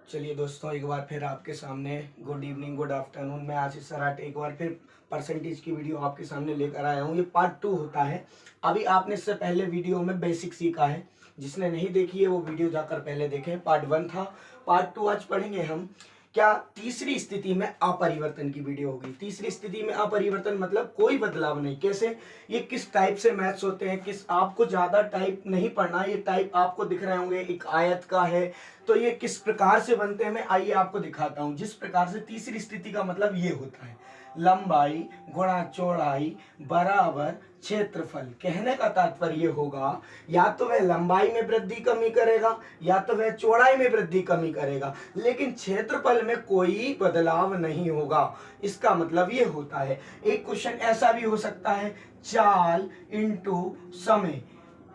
चलिए दोस्तों, एक बार फिर आपके सामने गुड इवनिंग, गुड आफ्टरनून। मैं आशीष सराट एक बार फिर परसेंटेज की वीडियो आपके सामने लेकर आया हूँ। ये पार्ट 2 होता है। अभी आपने इससे पहले वीडियो में बेसिक सीखा है। जिसने नहीं देखी है वो वीडियो जाकर पहले देखें। पार्ट 1 था। पार्ट 2 आज पढ़ेंगे हम। क्या तीसरी स्थिति में अपरिवर्तन की वीडियो होगी। तीसरी स्थिति में अपरिवर्तन मतलब कोई बदलाव नहीं। कैसे, ये किस टाइप से मैथ्स होते हैं, किस, आपको ज्यादा टाइप नहीं पढ़ना। ये टाइप आपको दिख रहे होंगे, एक आयत का है। तो ये किस प्रकार से बनते हैं, मैं आइए आपको दिखाता हूं। जिस प्रकार से तीसरी स्थिति का मतलब ये होता है, लंबाई गुणा चौड़ाई बराबर क्षेत्रफल। कहने का तात्पर्य होगा, या तो वह लंबाई में वृद्धि कमी करेगा या तो वह चौड़ाई में वृद्धि कमी करेगा, लेकिन क्षेत्रफल में कोई बदलाव नहीं होगा। इसका मतलब ये होता है। एक क्वेश्चन ऐसा भी हो सकता है, चाल इंटू समय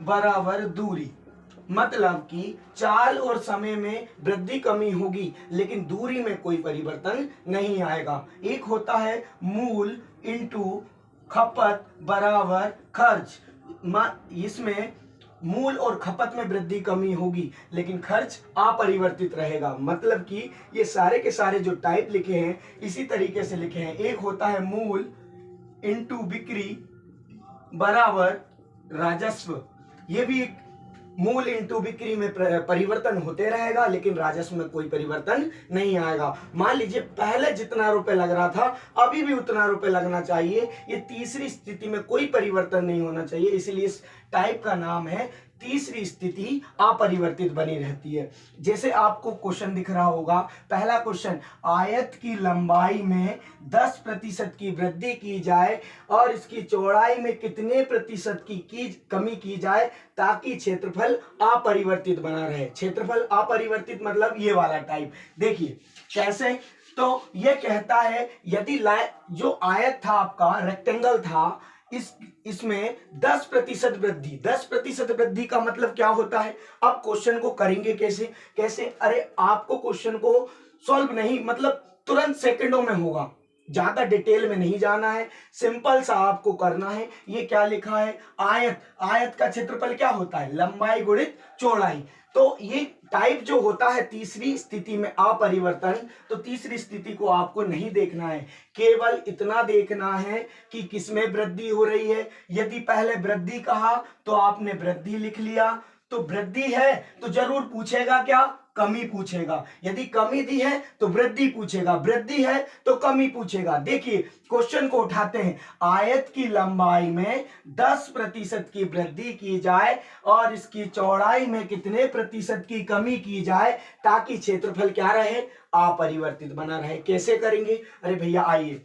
बराबर दूरी। मतलब कि चाल और समय में वृद्धि कमी होगी लेकिन दूरी में कोई परिवर्तन नहीं आएगा। एक होता है मूल इंटू खपत बराबर खर्च। इसमें मूल और खपत में वृद्धि कमी होगी लेकिन खर्च अपरिवर्तित रहेगा। मतलब कि ये सारे के सारे जो टाइप लिखे हैं इसी तरीके से लिखे हैं। एक होता है मूल इंटू बिक्री बराबर राजस्व। ये भी एक मूल इंटू बिक्री में परिवर्तन होते रहेगा लेकिन राजस्व में कोई परिवर्तन नहीं आएगा। मान लीजिए पहले जितना रुपए लग रहा था अभी भी उतना रुपए लगना चाहिए। ये तीसरी स्थिति में कोई परिवर्तन नहीं होना चाहिए, इसलिए इस टाइप का नाम है तीसरी स्थिति अपरिवर्तित बनी रहती है। जैसे आपको क्वेश्चन दिख रहा होगा, पहला क्वेश्चन, आयत की लंबाई में 10% की वृद्धि की जाए और इसकी चौड़ाई में कितने प्रतिशत की कमी की जाए ताकि क्षेत्रफल अपरिवर्तित बना रहे। क्षेत्रफल अपरिवर्तित मतलब ये वाला टाइप। देखिए कैसे, तो ये कहता है यदि जो आयत था आपका रेक्टेंगल था, इसमें 10% वृद्धि। 10% वृद्धि का मतलब क्या होता है। अब क्वेश्चन को करेंगे कैसे, अरे आपको क्वेश्चन को सॉल्व नहीं, मतलब तुरंत सेकंडों में होगा, ज्यादा डिटेल में नहीं जाना है, सिंपल सा आपको करना है। ये क्या लिखा है, आयत का क्षेत्रफल क्या होता है, लंबाई गुणित चौड़ाई। तो ये टाइप जो होता है तीसरी स्थिति में अपरिवर्तन, तो तीसरी स्थिति को आपको नहीं देखना है, केवल इतना देखना है कि किसमें वृद्धि हो रही है। यदि पहले वृद्धि कहा तो आपने वृद्धि लिख लिया, तो वृद्धि है तो जरूर पूछेगा क्या, कमी पूछेगा। यदि कमी दी है तो वृद्धि पूछेगा, वृद्धि है तो कमी पूछेगा। देखिए क्वेश्चन को उठाते हैं, आयत की लंबाई में 10% की वृद्धि की जाए और इसकी चौड़ाई में कितने प्रतिशत की कमी की जाए ताकि क्षेत्रफल क्या रहे, अपरिवर्तित बना रहे। कैसे करेंगे, अरे भैया आइए,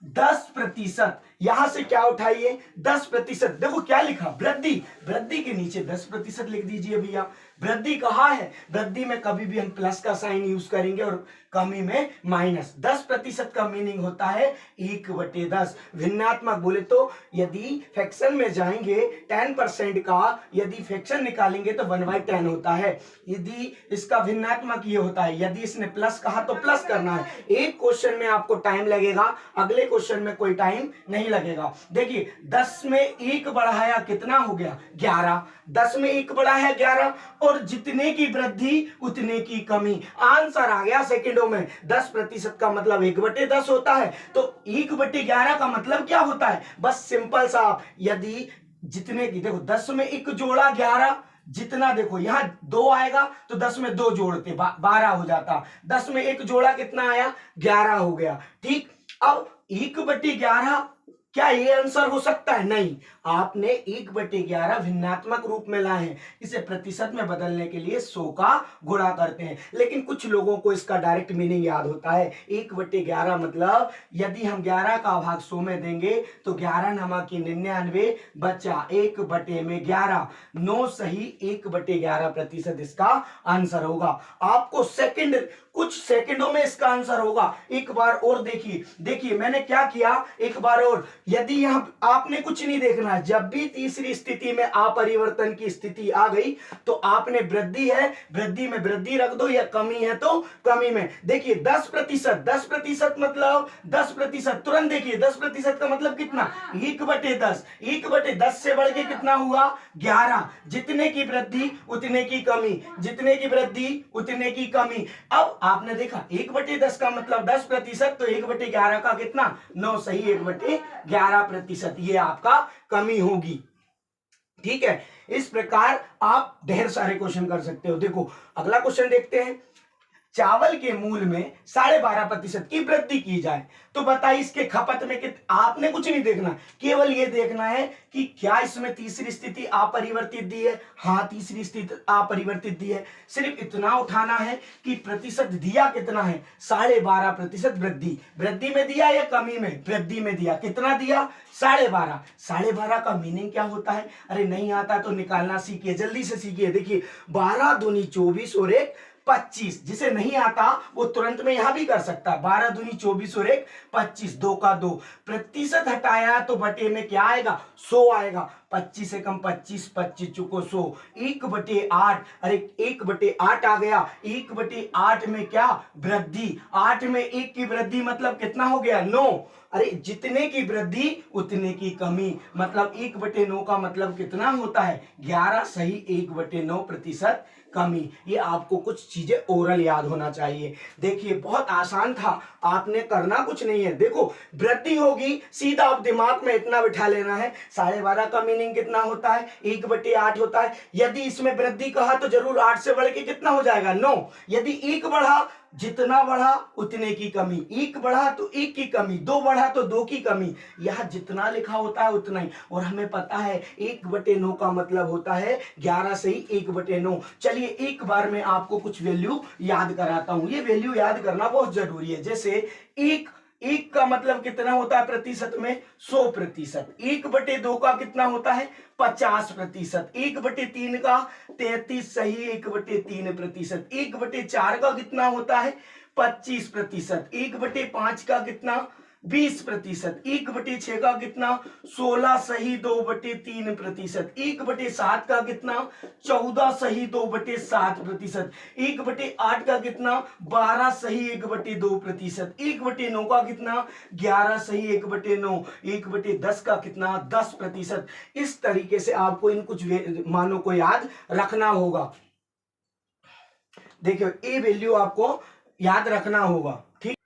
10%, यहां से क्या उठाइए, 10%। देखो क्या लिखा, वृद्धि, वृद्धि के नीचे 10% लिख दीजिए भैया। वृद्धि कहाँ है, वृद्धि में कभी भी हम प्लस का साइन यूज करेंगे और कमी में माइनस। 10% का मीनिंग होता है 1/10। भिन्नात्मक बोले तो यदि फ्रैक्शन में जाएंगे 10% का, यदि फ्रैक्शन निकालेंगे तो 1/10 होता है। यदि इसका भिन्नात्मक ये होता है, यदि इसने प्लस कहा तो प्लस करना है। एक क्वेश्चन में आपको टाइम लगेगा, अगले क्वेश्चन में कोई टाइम नहीं लगेगा। देखिए 10 में 1 बढ़ाया कितना हो गया, 11। 10 में 1 बढ़ाया 11 और जितने की वृद्धि उतने की कमी। आंसर आ गया सेकंडों में। 10% का मतलब 1/10 होता है, तो 1/11 का मतलब क्या होता है, बस सिंपल सा, यदि जितने की, देखो 10 में 1 जोड़ा 11, जितना देखो यहां 2 आएगा तो 10 में 2 जोड़ते 12 हो जाता। 10 में 1 जोड़ा कितना आया, 11 हो गया। ठीक, अब 1/11 क्या ये आंसर हो सकता है, नहीं। आपने 1/11 भिन्नात्मक रूप में लाए हैं, इसे प्रतिशत में बदलने के लिए 100 का गुणा करते हैं। लेकिन कुछ लोगों को इसका डायरेक्ट मीनिंग याद होता है। 1/11 मतलब यदि हम 11 का भाग 100 में देंगे तो 11 नमक 99 बचा 1/11। 9 सही 1/11% इसका आंसर होगा। आपको सेकंड, कुछ सेकंडों में इसका आंसर होगा। एक बार और देखिए मैंने क्या किया, एक बार और, यदि यहां आपने कुछ नहीं देखना, जब भी तीसरी स्थिति में अपरिवर्तन की स्थिति आ गई तो आपने वृद्धि है, वृद्धि में वृद्धि रख दो, या कमी है तो कमी में। देखिए 10%, 10% मतलब 10%, तुरंत देखिए 10% का मतलब कितना, 1/10। 1/10 से बढ़ के कितना हुआ, 11। जितने की वृद्धि उतने की कमी, जितने की वृद्धि उतने की कमी। अब आपने देखा 1/10 का मतलब 10%, तो 1/11 का कितना 9, सही 1/11%, ये आपका कमी होगी। ठीक है, इस प्रकार आप ढेर सारे क्वेश्चन कर सकते हो। देखो अगला क्वेश्चन देखते हैं, चावल के मूल्य में 12.5% की वृद्धि की जाए तो बताइए इसके खपत में आपने कुछ नहीं देखना, केवल ये देखना है कि क्या इसमें तीसरी स्थिति अपरिवर्तित दी है, हाँ तीसरी स्थिति अपरिवर्तित दी है। सिर्फ इतना उठाना है कि प्रतिशत दिया कितना है, 12.5% वृद्धि। वृद्धि में दिया या कमी में, वृद्धि में दिया। कितना दिया, 12.5। 12.5 का मीनिंग क्या होता है, अरे नहीं आता तो निकालना सीखिए, जल्दी से सीखिए। देखिए 12 दूनी 24 और 1 25, जिसे नहीं आता वो तुरंत में यहां भी कर सकता है। 12 दूनी 24 और 1 25, 2 का 2। प्रतिशत हटाया तो बटे में क्या आएगा, 100 आएगा। 25 से कम 25, 25 चुको 100, 1/8। अरे 1/8 आ गया। 1/8 में क्या वृद्धि, 8 में 1 की वृद्धि मतलब कितना हो गया, 9। अरे जितने की वृद्धि उतने की कमी, मतलब 1/9 का मतलब कितना होता है, 11, सही 1/9% कमी। ये आपको कुछ चीजें ओरल याद होना चाहिए। देखिए बहुत आसान था, आपने करना कुछ नहीं है। देखो वृद्धि होगी, सीधा आप दिमाग में इतना बिठा लेना है, 12.5 का मीनिंग कितना होता है, 1/8 होता है। यदि इसमें वृद्धि कहा तो जरूर 8 से बढ़ के कितना हो जाएगा, 9। यदि 1 बढ़ा, जितना बढ़ा उतने की कमी, 1 बढ़ा तो 1 की कमी, 2 बढ़ा तो 2 की कमी। यह जितना लिखा होता है उतना ही। और हमें पता है 1/9 का मतलब होता है 11, सही 1/9। चलिए एक बार मैं आपको कुछ वैल्यू याद कराता हूं। ये वैल्यू याद करना बहुत जरूरी है। जैसे एक का मतलब कितना होता है प्रतिशत में, 100%। 1/2 का कितना होता है, 50%। 1/3 का 33, सही 1/3%। 1/4 का कितना होता है, 25%। 1/5 का कितना, 20%। 1/6 का कितना, 16, सही 2/3%। 1/7 का कितना, 14, सही 2/7%। 1/8 का कितना, 12, सही 1/2%। 1/9 का कितना, 11, सही 1/9। 1/10 का कितना, 10%। इस तरीके से आपको इन कुछ मानों को याद रखना होगा। देखिए ये वैल्यू आपको याद रखना होगा। ठीक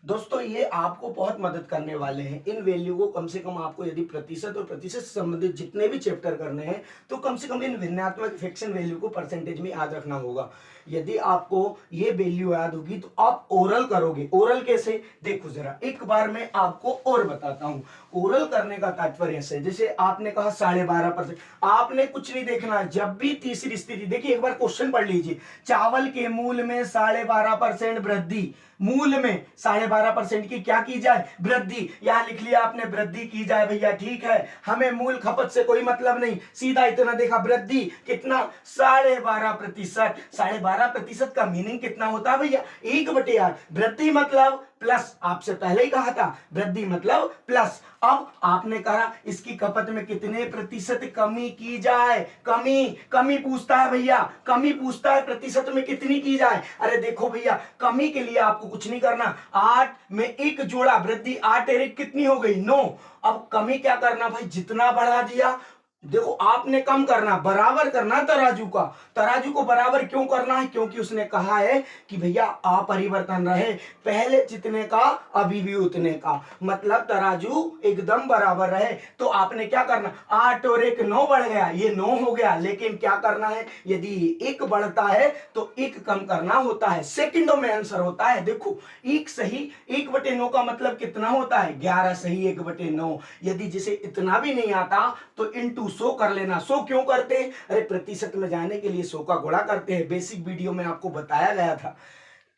दोस्तों, ये आपको बहुत मदद करने वाले हैं। इन वैल्यू को कम से कम आपको यदि प्रतिशत और प्रतिशत से संबंधित जितने भी चैप्टर करने हैं तो कम से कम इन भिन्नात्मक फ्रैक्शन वैल्यू को परसेंटेज में याद रखना होगा। यदि आपको ये वैल्यू याद होगी तो आप ओरल करोगे। ओरल कैसे, देखो जरा एक बार मैं आपको और बताता हूं। ओरल करने का तात्पर्य ऐसे, जैसे आपने कहा 12.5%, आपने कुछ नहीं देखना। जब भी तीसरी स्थिति, देखिए एक बार क्वेश्चन पढ़ लीजिए, चावल के मूल्य में 12.5% वृद्धि, मूल्य में 12.5% की क्या की जाए, वृद्धि। यहां लिख लिया आपने वृद्धि की जाए, भैया ठीक है, हमें मूल खपत से कोई मतलब नहीं, सीधा इतना देखा वृद्धि कितना, 12.5%। 12.5% का मीनिंग कितना होता है भैया, 1/8। वृद्धि मतलब प्लस, आपसे पहले ही कहा था वृद्धि मतलब प्लस। अब आपने कहा इसकी खपत में कितने प्रतिशत कमी की जाए, कमी पूछता है भैया, कमी पूछता है, प्रतिशत में कितनी की जाए। अरे देखो भैया कमी के लिए आपको कुछ नहीं करना, 8 में 1 जोड़ा, वृद्धि 8 और 1 कितनी हो गई, 9। अब कमी क्या करना भाई, जितना बढ़ा दिया, देखो आपने कम करना, बराबर करना तराजू का। तराजू को बराबर क्यों करना है, क्योंकि उसने कहा है कि भैया अपरिवर्तन रहे, पहले जितने का अभी भी उतने का, मतलब तराजू एकदम बराबर रहे। तो आपने क्या करना, 8 और 1 9 बढ़ गया, ये 9 हो गया। लेकिन क्या करना है, यदि 1 बढ़ता है तो 1 कम करना होता है, सेकंडों में आंसर होता है। देखो 1 सही 1/9 का मतलब कितना होता है, 11, सही 1/9। यदि जिसे इतना भी नहीं आता तो इंटू 100 कर लेना। 100 क्यों करते हैं, अरे प्रतिशत में जाने के लिए 100 का गुणा करते हैं। बेसिक वीडियो में आपको बताया गया था,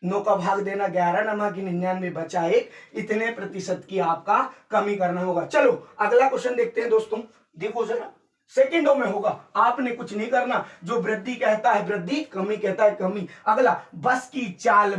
9 का भाग देना 11, नमा की 99 बचा 1, इतने प्रतिशत की आपका कमी करना होगा। चलो अगला क्वेश्चन देखते हैं दोस्तों। देखो जरा, सेकंडों में होगा, आपने कुछ नहीं करना। जो वृद्धि कहता है वृद्धि, कमी कहता है कमी। अगला, बस की चाल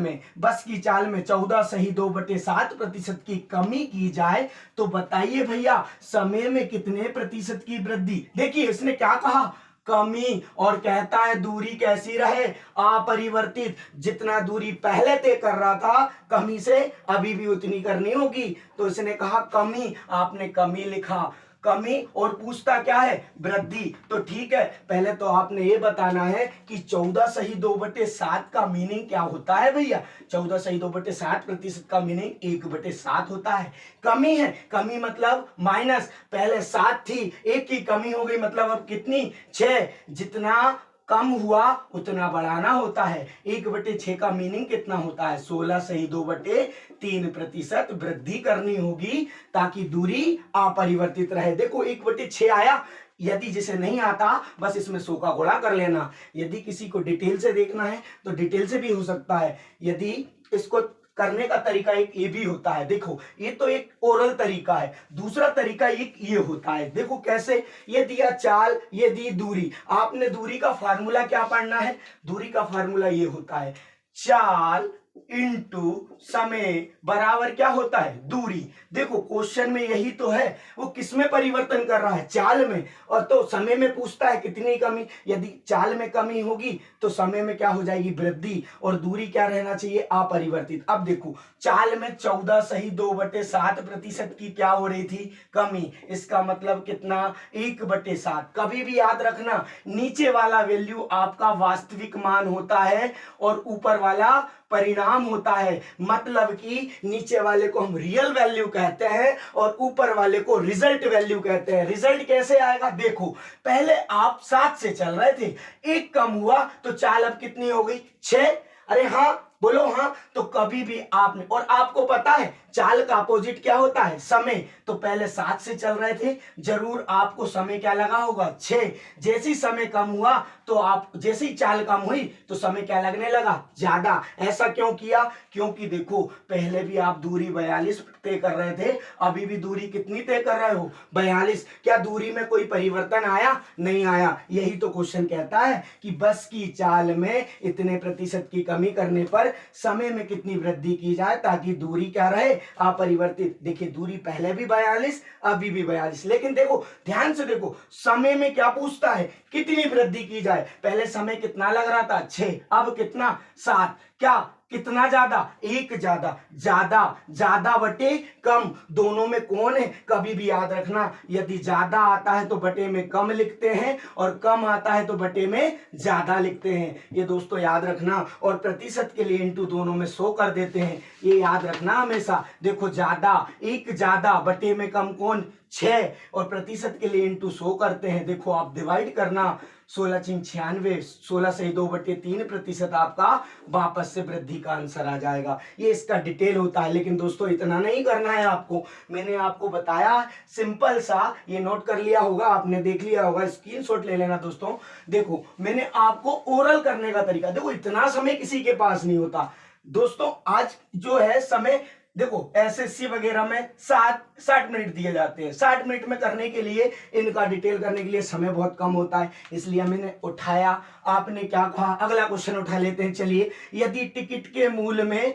में 14, सही 2/7% की कमी की जाए तो बताइए भैया समय में कितने प्रतिशत की वृद्धि। देखिए इसने क्या कहा, कमी, और कहता है दूरी कैसी रहे, अपरिवर्तित। जितना दूरी पहले तय कर रहा था, कमी से अभी भी उतनी करनी होगी। तो इसने कहा कमी, आपने कमी लिखा। कमी और पूछता क्या है, वृद्धि। तो ठीक है, पहले तो आपने ये बताना है कि 14 सही 2/7 का मीनिंग क्या होता है भैया। 14 सही 2/7% का मीनिंग 1/7 होता है। कमी है, कमी मतलब माइनस, पहले 7 थी, 1 की कमी हो गई, मतलब अब कितनी, 6। जितना कम हुआ उतना बढ़ाना होता है। 1/6 का मीनिंग कितना होता है, 16 सही 2/3% वृद्धि करनी होगी ताकि दूरी अपरिवर्तित रहे। देखो 1/6 आया, यदि जिसे नहीं आता बस इसमें 100 का गुणा कर लेना। यदि किसी को डिटेल से देखना है तो डिटेल से भी हो सकता है। यदि इसको करने का तरीका एक ये भी होता है, देखो ये तो एक ओरल तरीका है, दूसरा तरीका एक ये होता है। देखो कैसे, ये दिया चाल, ये दी दूरी, आपने दूरी का फार्मूला क्या पढ़ना है, दूरी का फार्मूला ये होता है, चाल इंटू समय बराबर क्या होता है, दूरी। देखो क्वेश्चन में यही तो है, वो किसमें परिवर्तन कर रहा है, चाल में, और तो समय में पूछता है कितनी कमी। यदि चाल में कमी होगी तो समय में क्या हो जाएगी, वृद्धि, और दूरी क्या रहना चाहिए, अपरिवर्तित। अब देखो चाल में 14 सही 2/7% की क्या हो रही थी, कमी। इसका मतलब कितना, 1/7। कभी भी याद रखना, नीचे वाला वैल्यू आपका वास्तविक मान होता है और ऊपर वाला परिणाम होता है। मतलब कि नीचे वाले को हम रियल वैल्यू कहते हैं और ऊपर वाले को रिजल्ट वैल्यू कहते हैं। रिजल्ट कैसे आएगा, देखो पहले आप 7 से चल रहे थे, 1 कम हुआ तो चाल अब कितनी हो गई, 6। अरे हाँ बोलो हाँ। तो कभी भी आपने, और आपको पता है चाल का अपोजिट क्या होता है, समय। तो पहले 7 से चल रहे थे, जरूर आपको समय क्या लगा होगा, 6। जैसे ही समय कम हुआ तो आप, जैसे ही चाल कम हुई तो समय क्या लगने लगा, ज्यादा। ऐसा क्यों किया, क्योंकि देखो पहले भी आप दूरी 42 तय कर रहे थे, अभी भी दूरी कितनी तय कर रहे हो, 42। क्या दूरी में कोई परिवर्तन आया, नहीं आया। यही तो क्वेश्चन कहता है कि बस की चाल में इतने प्रतिशत की कमी करने पर समय में कितनी वृद्धि की जाए ताकि दूरी क्या रहे, अपरिवर्तित। देखिए दूरी पहले भी 42, अभी भी 42, लेकिन देखो ध्यान से देखो, समय में क्या पूछता है, कितनी वृद्धि की जाए। पहले समय कितना लग रहा था, 6, अब कितना, 7। क्या कितना ज्यादा, 1 ज्यादा। ज्यादा, ज्यादा बटे कम, दोनों में कौन है, कभी भी याद रखना, यदि ज्यादा आता है तो बटे में कम लिखते हैं और कम आता है तो बटे में ज्यादा लिखते हैं। ये दोस्तों याद रखना, और प्रतिशत के लिए इंटू दोनों में 100 कर देते हैं, ये याद रखना हमेशा। देखो ज्यादा, 1 ज्यादा बटे में कम कौन, 6, और प्रतिशत के लिए इंटू 100 करते हैं। देखो आप डिवाइड करना, 16×96, 16 से 2/3% आपका वापस से वृद्धि का आंसर आ जाएगा। ये इसका डिटेल होता है, लेकिन दोस्तों इतना नहीं करना है आपको, मैंने आपको बताया सिंपल सा, ये नोट कर लिया होगा आपने, देख लिया होगा, स्क्रीनशॉट ले लेना दोस्तों। देखो मैंने आपको ओरल करने का तरीका, देखो इतना समय किसी के पास नहीं होता दोस्तों। आज जो है समय, देखो एसएससी वगैरह में 60 मिनट दिए जाते हैं, 60 मिनट में करने के लिए, इनका डिटेल करने के लिए समय बहुत कम होता है, इसलिए मैंने उठाया। आपने क्या कहा, अगला क्वेश्चन उठा लेते हैं, चलिए। यदि टिकट के मूल्य में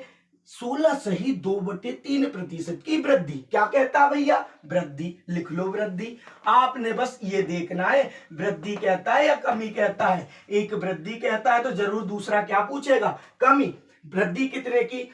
16 सही 2/3% की वृद्धि, क्या कहता है भैया, वृद्धि, लिख लो वृद्धि। आपने बस ये देखना है वृद्धि कहता है या कमी कहता है। एक वृद्धि कहता है तो जरूर दूसरा क्या पूछेगा, कमी। वृद्धि कितने की,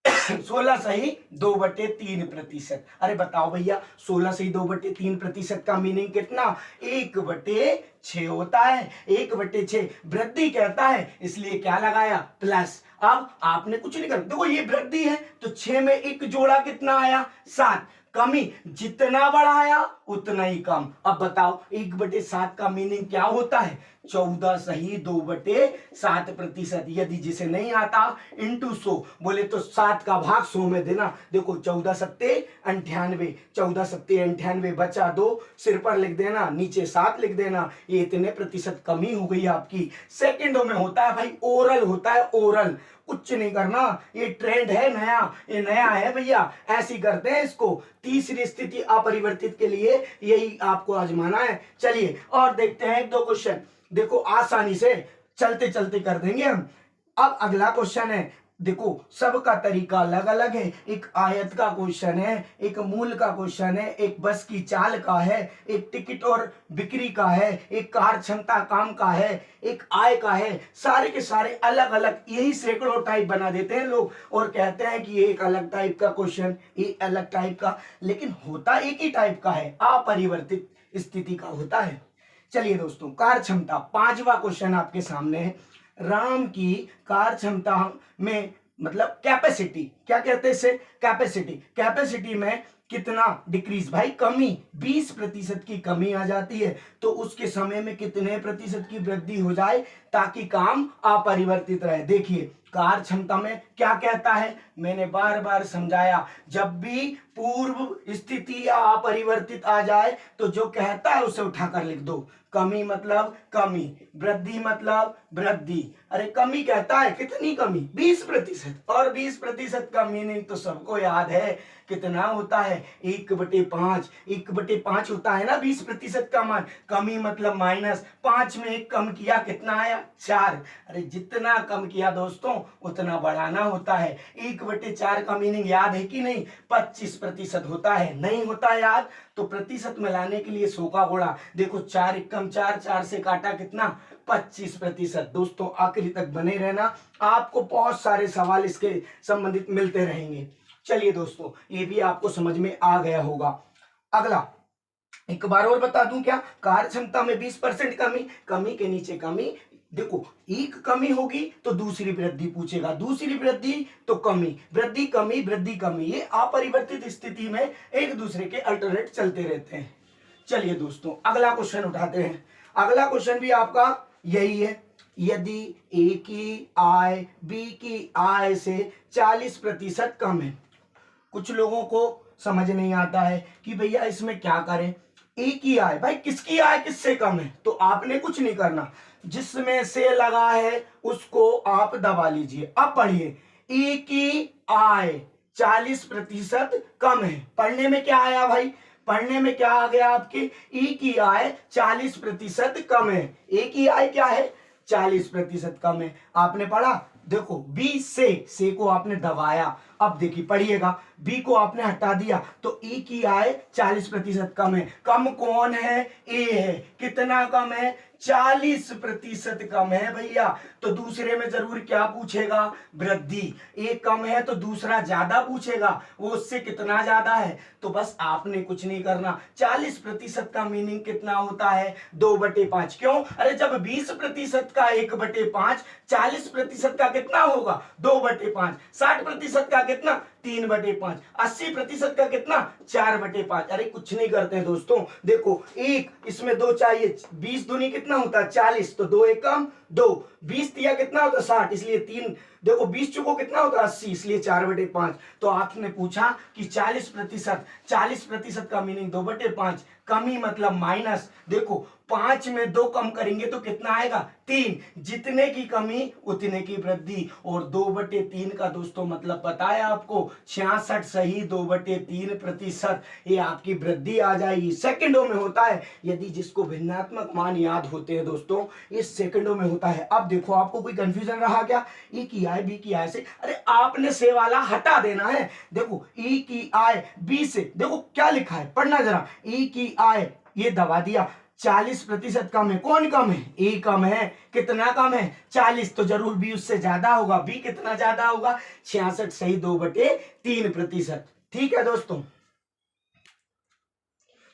16 सही 2/3%। अरे बताओ भैया 16 सही 2/3% का मीनिंग कितना, 1/6 होता है। 1/6 वृद्धि कहता है, इसलिए क्या लगाया, प्लस। अब आपने कुछ नहीं करना, देखो ये वृद्धि है तो 6 में 1 जोड़ा कितना आया, 7। कमी, जितना बढ़ाया उतना ही कम। अब बताओ 1/7 का मीनिंग क्या होता है, 14 सही 2/7%। यदि जिसे नहीं आता इंटू 100, बोले तो 7 का भाग 100 में देना। देखो 14 सत्ते 98, 14 सत्ते 98 बचा 2, सिर पर लिख देना, नीचे 7 लिख देना। ये इतने प्रतिशत कमी हो गई आपकी। सेकंडों में होता है भाई, ओरल होता है, ओरल, कुछ नहीं करना। ये ट्रेंड है नया, ये नया है भैया, ऐसी करते हैं इसको। तीसरी स्थिति अपरिवर्तित के लिए यही आपको आजमाना है। चलिए और देखते हैं 1-2 क्वेश्चन, देखो आसानी से चलते चलते कर देंगे हम। अब अगला क्वेश्चन है, देखो सबका तरीका अलग अलग है। एक आयत का क्वेश्चन है, एक मूल का क्वेश्चन है, एक बस की चाल का है, एक टिकट और बिक्री का है, एक कार क्षमता काम का है, एक आय का है। सारे के सारे अलग अलग, यही सैकड़ों टाइप बना देते हैं लोग और कहते हैं कि ये एक अलग टाइप का क्वेश्चन, ये अलग टाइप का, लेकिन होता एक ही टाइप का है, अपरिवर्तित स्थिति का होता है। चलिए दोस्तों, कार क्षमता, पांचवा क्वेश्चन आपके सामने है। राम की कार क्षमता में, मतलब कैपेसिटी, क्या कहते हैं इसे, कैपेसिटी, कैपेसिटी में कितना डिक्रीज, भाई कमी, 20% की कमी आ जाती है, तो उसके समय में कितने प्रतिशत की वृद्धि हो जाए ताकि काम अपरिवर्तित रहे। देखिए कार क्षमता में क्या कहता है, मैंने बार बार समझाया, जब भी पूर्व स्थिति या अपरिवर्तित आ जाए तो जो कहता है उसे उठाकर लिख दो। कमी मतलब कमी, वृद्धि मतलब वृद्धि। अरे कमी कहता है, कितनी कमी, 20%, और 20% का मीनिंग तो सबको याद है, कितना होता है, 1/5। 1/5 होता है ना 20% का मान। कमी मतलब माइनस, 5 में 1 कम किया, कितना आया, 4। अरे जितना कम किया दोस्तों उतना बढ़ाना होता है। 1/4 का मीनिंग याद है कि नहीं, 25% होता है। नहीं होता याद तो प्रतिशत में लाने के लिए 100 का गुणा। देखो 4 एकम 4, 4 से काटा कितना, 25%। दोस्तों आखिरी तक बने रहना, आपको बहुत सारे सवाल इसके संबंधित मिलते रहेंगे। चलिए दोस्तों, ये भी आपको समझ में आ गया होगा। अगला एक बार और बता दूं क्या, कार्य क्षमता में 20% कमी, कमी के नीचे कमी। देखो एक कमी होगी तो दूसरी वृद्धि पूछेगा, दूसरी वृद्धि तो कमी, वृद्धि कमी, वृद्धि कमी, ये अपरिवर्तित स्थिति में एक दूसरे के अल्टरनेट चलते रहते हैं। चलिए दोस्तों अगला क्वेश्चन उठाते हैं। अगला क्वेश्चन भी आपका यही है, यदि ए की आय बी की आय से 40% कम है। कुछ लोगों को समझ नहीं आता है कि भैया इसमें क्या करें। ए की आय, भाई किसकी आय किससे कम है, तो आपने कुछ नहीं करना, जिसमें से लगा है उसको आप दबा लीजिए। अब पढ़िए, ए की आय 40% कम है। पढ़ने में क्या आया भाई, पढ़ने में क्या आ गया आपके, ए की आय 40% कम है। ए की आय क्या है, 40% कम है। आपने पढ़ा, देखो बी से को आपने दबाया। अब देखिए पढ़िएगा, बी को आपने हटा दिया तो ई की आय 40% कम है। कम कौन है, ए है। कितना कम है, 40% कम है भैया। तो दूसरे में जरूर क्या पूछेगा, वृद्धि। एक कम है तो दूसरा ज्यादा पूछेगा, वो उससे कितना ज्यादा है। तो बस आपने कुछ नहीं करना। 40% का मीनिंग कितना होता है, 2/5। क्यों, अरे जब 20% का 1/5, 40% का कितना होगा, 2/5। 60% का कितना, 3/5। 80% का कितना, 4/5। अरे कुछ नहीं करते हैं दोस्तों, देखो एक इसमें 2 चाहिए, 20 दूनी कितना होता है, 40, तो 2 एकम 2, 20 दिया कितना होता है, 60, इसलिए 3। देखो 20 चुको कितना होता है, 80, इसलिए 4/5। तो आपने पूछा कि 40%, 40% का मीनिंग 2/5, कमी मतलब माइनस। देखो 5 में 2 कम करेंगे तो कितना आएगा, 3। जितने की कमी उतने की वृद्धि। और 2/3 का दोस्तों मतलब पता है आपको, 66 सही 2/3%, ये आपकी वृद्धि आ जाएगी। सेकंडों में होता है, यदि जिसको भिन्नात्मक मान याद होते हैं दोस्तों, ये सेकंडों में होता है। अब देखो आपको कोई कंफ्यूजन रहा क्या, ई की आय बी की आय से, अरे आपने से वाला हटा देना है। देखो ई की आय बी से, देखो क्या लिखा है, पढ़ना जरा, ई की आय ये दबा दिया, 40% कम है। कौन कम है, ए कम है। कितना कम है, 40, तो जरूर बी उससे ज्यादा होगा। बी कितना ज्यादा होगा, 66 सही 2/3%। ठीक है दोस्तों।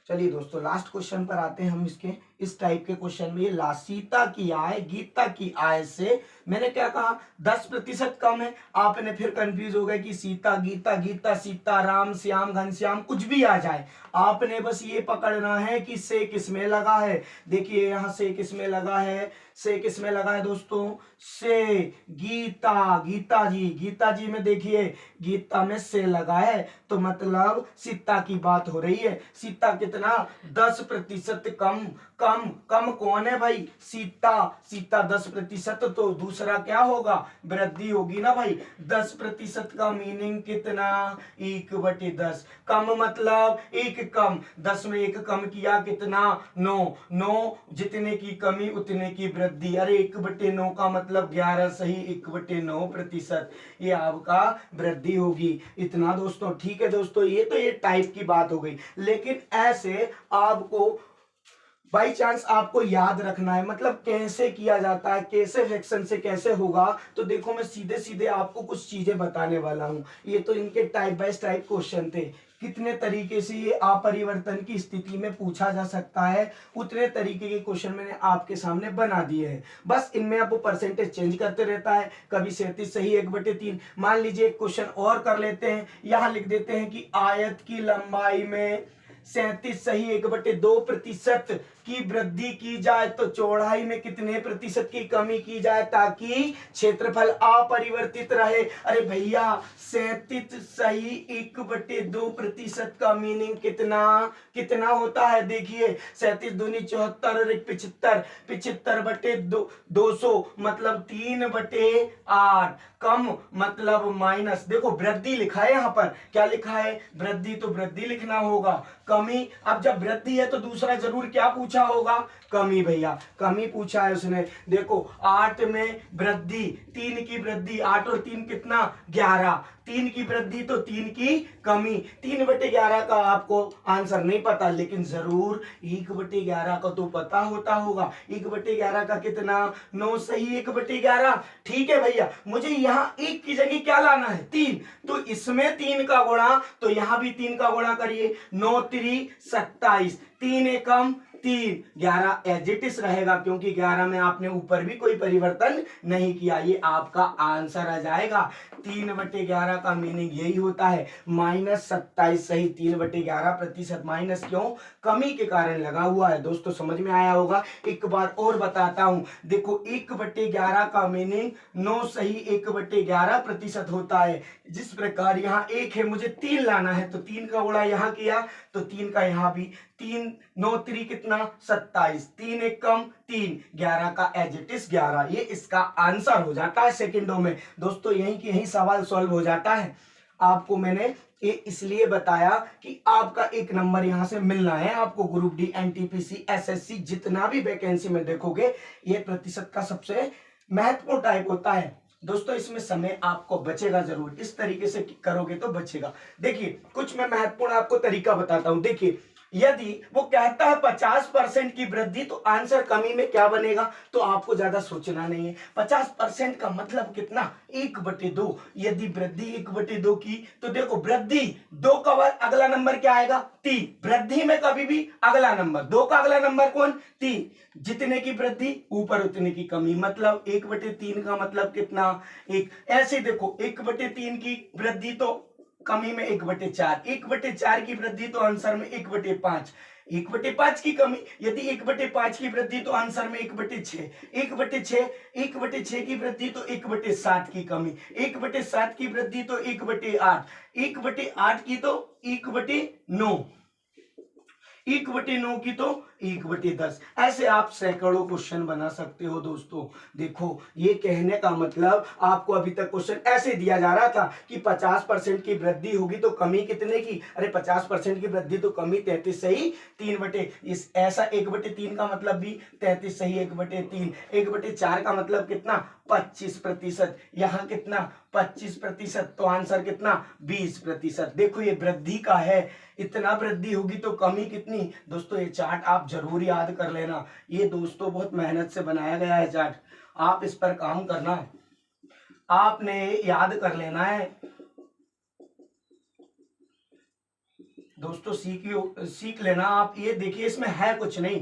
चलिए दोस्तों लास्ट क्वेश्चन पर आते हैं हम। इसके इस टाइप के क्वेश्चन में, सीता की आय गीता की आय से, मैंने क्या कहा, 10% कम है। आपने फिर कंफ्यूज हो गए कि सीता गीता, गीता सीता, राम श्याम घनश्याम, कुछ भी आ जाए। आपने बस ये पकड़ना है कि से किस में लगा है। देखिए यहां से किस में लगा है, से किस में लगा है दोस्तों, से गीता, गीता जी में देखिए, गीता में से लगा है तो मतलब सीता की बात हो रही है। सीता कितना, 10% कम कम कम कौन है भाई? सीता। सीता 10%, तो दूसरा क्या होगा? वृद्धि होगी ना भाई। 10% का मीनिंग कितना? 1/10। कम मतलब एक कम, 10 में एक कम किया कितना? 9। 9 जितने की कमी उतने की वृद्धि। अरे 1/9 का मतलब 11 सही 1/9%। ये आपका वृद्धि होगी। इतना दोस्तों, ठीक है दोस्तों, ये टाइप की बात हो गई। लेकिन ऐसे आपको बाई चांस आपको याद रखना है, मतलब कैसे किया जाता है, कैसे फ्रैक्शन से कैसे होगा, तो देखो मैं सीधे सीधे आपको कुछ चीजें बताने वाला हूं। ये तो इनके टाइप बाय टाइप क्वेश्चन थे। कितने तरीके से ये अपरिवर्तन की स्थिति में पूछा जा सकता है, उतने तरीके के क्वेश्चन मैंने आपके सामने बना दिए हैं। बस इनमें आपको परसेंटेज चेंज करते रहता है, कभी 37 सही 1/3। मान लीजिए एक क्वेश्चन और कर लेते हैं। यहां लिख देते हैं कि आयत की लंबाई में 37 सही 1/2% की वृद्धि की जाए तो चौड़ाई में कितने प्रतिशत की कमी की जाए ताकि क्षेत्रफल अपरिवर्तित रहे? अरे भैया 37 सही 1/2% का मीनिंग कितना कितना होता है? देखिए 37 दूनी 74 और 75, 75/200 मतलब 3/8। कम मतलब माइनस, देखो वृद्धि लिखा है, यहां पर क्या लिखा है? वृद्धि, तो वृद्धि लिखना होगा। कमी, अब जब वृद्धि है तो दूसरा जरूर क्या पूछा होगा? कमी। भैया कमी पूछा है उसने। देखो 8 में वृद्धि, 3 की वृद्धि, 8 और 3 कितना? 11। 3 की वृद्धि तो 3 की कमी। 3/11 का आपको आंसर नहीं पता, लेकिन जरूर 1/11 का तो पता होता होगा। 1/11 का कितना? 9 सही 1/11। ठीक है भैया, मुझे यहाँ 1 की जगह क्या लाना है? 3, तो इसमें 3 का गुणा, तो यहां भी 3 का गुणा करिए। 9 3 27, 3 एकम 3, 11 एज इट इज रहेगा, क्योंकि 11 में आपने ऊपर भी कोई परिवर्तन नहीं किया। ये आपका आंसर आ जाएगा। 3/11 का मीनिंग यही होता है। -27 सही 3/11%। माइनस क्यों? कमी के कारण लगा हुआ है। दोस्तों समझ में आया होगा। एक बार और बताता हूं, देखो 1/11 का मीनिंग 9 सही 1/11% होता है। जिस प्रकार यहाँ 1 है, मुझे 3 लाना है, तो 3 का गुणा यहां किया तो 3 का यहां भी 3, 9 3 कितना? 27, 3 एकम 3, 11 का एज इट इज 11। ये इसका आंसर हो जाता है सेकंडों में। दोस्तों यही कि यही सवाल सॉल्व हो जाता है। आपको मैंने ये इसलिए बताया कि आपका 1 नंबर यहां से मिलना है। आपको ग्रुप डी, एनटीपीसी, एसएससी जितना भी वैकेंसी में देखोगे, ये प्रतिशत का सबसे महत्वपूर्ण टाइप होता है। दोस्तों इसमें समय आपको बचेगा जरूर, इस तरीके से करोगे तो बचेगा। देखिए कुछ मैं महत्वपूर्ण आपको तरीका बताता हूं। देखिए यदि वो कहता है 50% की वृद्धि, तो आंसर कमी में क्या बनेगा? तो आपको ज्यादा सोचना नहीं है। 50% का मतलब कितना? 1/2। यदि वृद्धि 1/2 की, तो देखो वृद्धि 2 का अगला नंबर क्या आएगा? 3। वृद्धि में कभी भी अगला नंबर 2 का अगला नंबर कौन? 3। जितने की वृद्धि ऊपर उतने की कमी, मतलब 1/3 का मतलब कितना? 1। ऐसे देखो 1/3 की वृद्धि तो कमी में 1/4, 1/4 की वृद्धि तो आंसर में 1/5, 1/5 की कमी, यदि 1/5 की वृद्धि तो आंसर में 1/6, 1/6, 1/6 की वृद्धि तो 1/7 की कमी, 1/7 की वृद्धि तो 1/8, 1/8 की तो 1/9, 1/9 की तो 1/10। ऐसे आप सैकड़ों क्वेश्चन बना सकते हो। दोस्तों देखो ये कहने का मतलब, आपको अभी तक क्वेश्चन ऐसे दिया जा रहा था कि 50% की वृद्धि होगी तो कमी कितने की? अरे 50% की वृद्धि तो कमी 33 सही 3 इस ऐसा 1/3 का मतलब भी 33 सही 1/3। 1/4 का मतलब कितना? 25%। यहां कितना? 25%, तो आंसर कितना? 20%। देखो ये वृद्धि का है, इतना वृद्धि होगी तो कमी कितनी? दोस्तों ये चार्ट आप जरूर याद कर लेना। ये दोस्तों बहुत मेहनत से बनाया गया है चार्ट, आप इस पर काम करना, आपने याद कर लेना है। दोस्तों सीख लेना आप। ये देखिए इसमें है कुछ नहीं,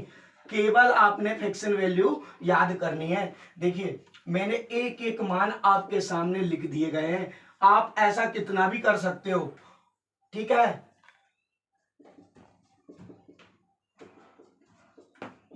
केवल आपने फ्रैक्शन वैल्यू याद करनी है। देखिए मैंने एक एक मान आपके सामने लिख दिए गए हैं, आप ऐसा कितना भी कर सकते हो। ठीक है,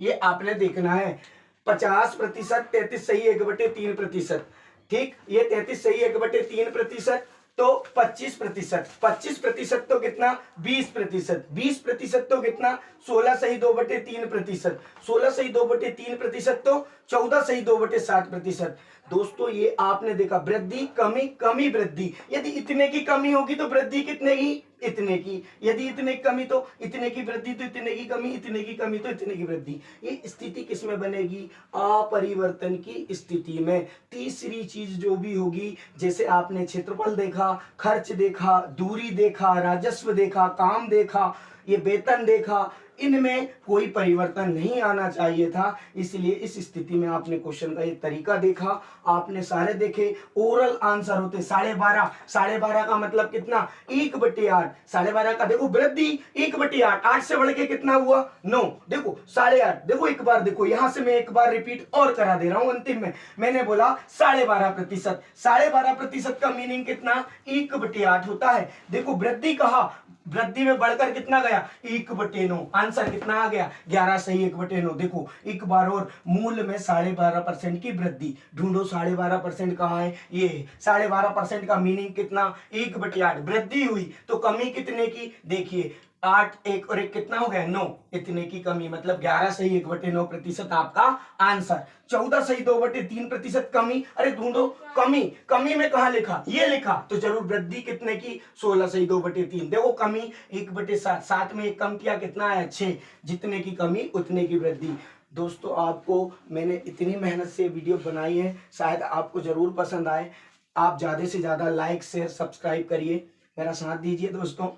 ये आपने देखना है। 50%, 33 सही 1/3%। ठीक, ये 33 सही 1/3%। तो 25%, 25% तो कितना 20%, 20% तो कितना 16 सही 2/3%, 16 सही 2/3% तो 14 सही 2/7%। दोस्तों ये आपने देखा वृद्धि कमी कमी वृद्धि, यदि इतने की कमी होगी तो वृद्धि कितने की इतने की, यदि इतने की कमी तो इतने की वृद्धि, तो इतने की कमी, इतने की कमी तो इतने की वृद्धि। ये स्थिति किस में बनेगी, अपरिवर्तन की स्थिति में। तीसरी चीज जो भी होगी, जैसे आपने क्षेत्रफल देखा, खर्च देखा, दूरी देखा, राजस्व देखा, काम देखा, ये वेतन देखा, इनमें कोई परिवर्तन नहीं आना चाहिए था। इसलिए इस स्थिति में आपने क्वेश्चन का एक तरीका देखा, आपने सारे देखे, ओरल आंसर होते 12.5, 12.5 का मतलब कितना 1/8, 12.5 का देखो वृद्धि 1/8, 8 से बढ़ के कितना हुआ 9, देखो 8.5, देखो एक बार देखो यहां से मैं एक बार रिपीट और करा दे रहा हूं अंतिम में, मैंने बोला 12.5%, 12.5% का मीनिंग कितना 1/8 होता है। देखो वृद्धि कहा, वृद्धि में बढ़कर कितना गया 1/9, आंसर कितना आ गया 11 सही 1/9। देखो एक बार और, मूल में 12.5% की वृद्धि ढूंढो, 12.5% कहाँ है, ये 12.5% का मीनिंग कितना 1/8, वृद्धि हुई तो कमी कितने की, देखिए 8, 1 और 1 कितना हो गया 9, इतने की कमी, मतलब 11 सही 1/9% आपका आंसर। 14 सही 2/3% कमी, अरे ढूंढो कमी, कमी में कहा लिखा, ये लिखा, तो जरूर वृद्धि कितने की 16 सही 2/3, देखो कमी 1/7, 7 में 1 कम किया कितना आया 6, जितने की कमी उतने की वृद्धि। दोस्तों आपको मैंने इतनी मेहनत से वीडियो बनाई है, शायद आपको जरूर पसंद आए। आप ज्यादा से ज्यादा लाइक शेयर सब्सक्राइब करिए, मेरा साथ दीजिए दोस्तों।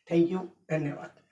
थैंक यू, धन्यवाद।